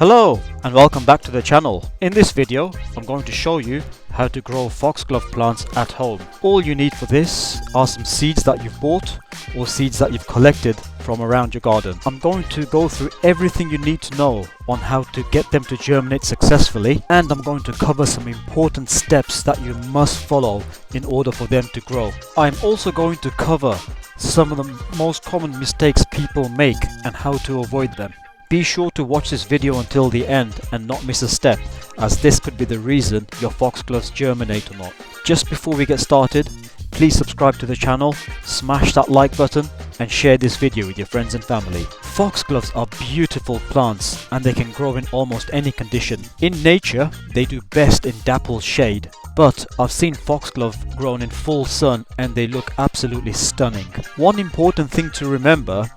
Hello and welcome back to the channel. In this video I'm going to show you how to grow foxglove plants at home. All you need for this are some seeds that you've bought or seeds that you've collected from around your garden. I'm going to go through everything you need to know on how to get them to germinate successfully, and I'm going to cover some important steps that you must follow in order for them to grow. I'm also going to cover some of the most common mistakes people make and how to avoid them. Be sure to watch this video until the end and not miss a step, as this could be the reason your foxgloves germinate or not. Just before we get started, please subscribe to the channel, smash that like button and share this video with your friends and family. Foxgloves are beautiful plants and they can grow in almost any condition. In nature, they do best in dappled shade, but I've seen foxglove grown in full sun and they look absolutely stunning. One important thing to remember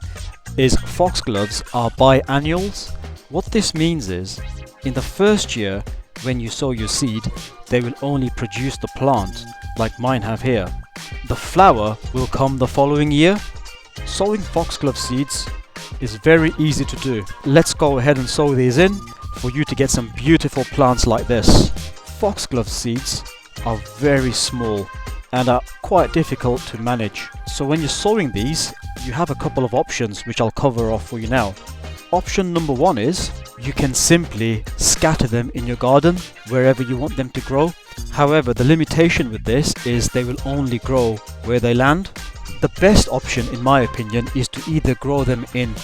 is foxgloves are biennials. What this means is, in the first year when you sow your seed, they will only produce the plant like mine have here. The flower will come the following year. Sowing foxglove seeds is very easy to do. Let's go ahead and sow these in for you to get some beautiful plants like this. Foxglove seeds are very small and are quite difficult to manage. So when you're sowing these, you have a couple of options which I'll cover off for you now. Option number one is you can simply scatter them in your garden wherever you want them to grow. However, the limitation with this is they will only grow where they land. The best option, in my opinion, is to either grow them in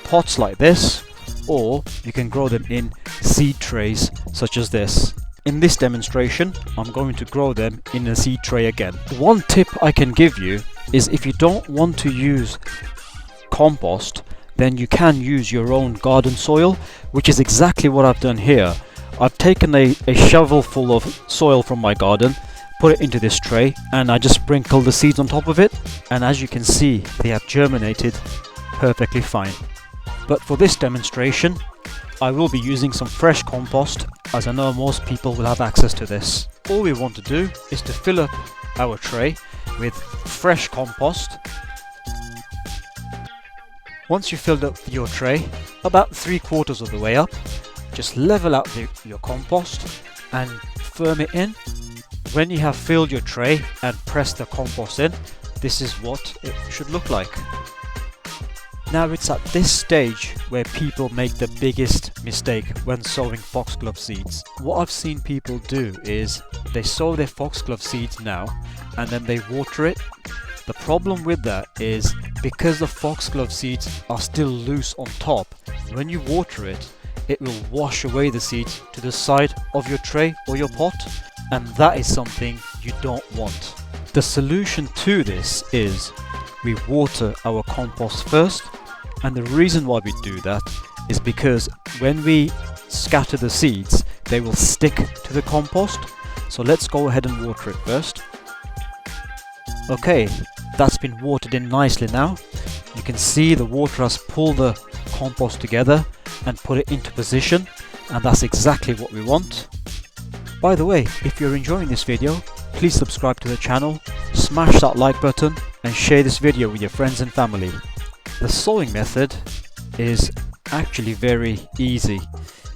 pots like this, or you can grow them in seed trays such as this. In this demonstration, I'm going to grow them in a seed tray again. One tip I can give you is, if you don't want to use compost, then you can use your own garden soil, which is exactly what I've done here. I've taken a shovel full of soil from my garden, put it into this tray, and I just sprinkle the seeds on top of it, and as you can see, they have germinated perfectly fine. But for this demonstration, I will be using some fresh compost, as I know most people will have access to this. All we want to do is to fill up our tray with fresh compost. Once you've filled up your tray about 3/4 of the way up, just level out your compost and firm it in. When you have filled your tray and pressed the compost in, this is what it should look like. Now it's at this stage where people make the biggest mistake when sowing foxglove seeds. What I've seen people do is they sow their foxglove seeds now and then they water it. The problem with that is, because the foxglove seeds are still loose on top, when you water it, it will wash away the seeds to the side of your tray or your pot, and that is something you don't want. The solution to this is we water our compost first, and the reason why we do that is because when we scatter the seeds, they will stick to the compost. So let's go ahead and water it first. Okay, that's been watered in nicely now. You can see the water has pulled the compost together and put it into position, and that's exactly what we want. By the way, if you're enjoying this video, please subscribe to the channel, smash that like button and share this video with your friends and family. The sowing method is actually very easy,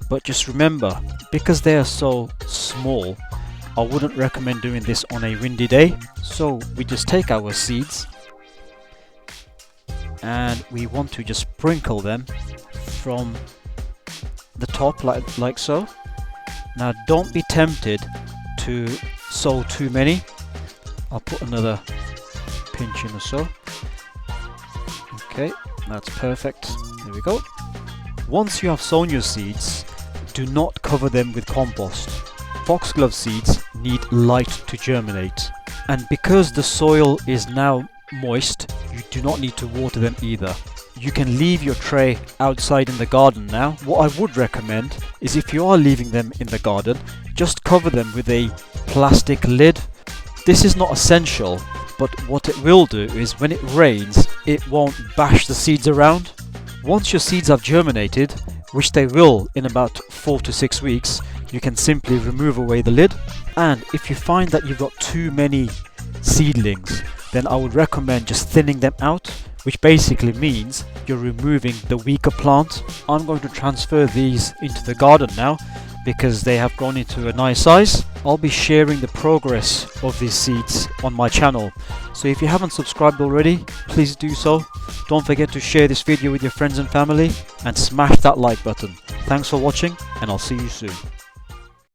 but just remember, because they are so small, I wouldn't recommend doing this on a windy day. So we just take our seeds and we want to just sprinkle them from the top like so. Now don't be tempted to sow too many. I'll put another pinch in or so. Okay, that's perfect. There we go. Once you have sown your seeds, do not cover them with compost. Foxglove seeds need light to germinate, and because the soil is now moist, you do not need to water them either. You can leave your tray outside in the garden now. What I would recommend is, if you are leaving them in the garden, just cover them with a plastic lid. This is not essential, but what it will do is, when it rains, it won't bash the seeds around. Once your seeds have germinated, which they will in about 4 to 6 weeks, you can simply remove away the lid. And if you find that you've got too many seedlings, then I would recommend just thinning them out which basically means you're removing the weaker plant. I'm going to transfer these into the garden now because they have grown into a nice size. I'll be sharing the progress of these seeds on my channel, so if you haven't subscribed already, please do so. Don't forget to share this video with your friends and family and smash that like button. Thanks for watching, and I'll see you soon.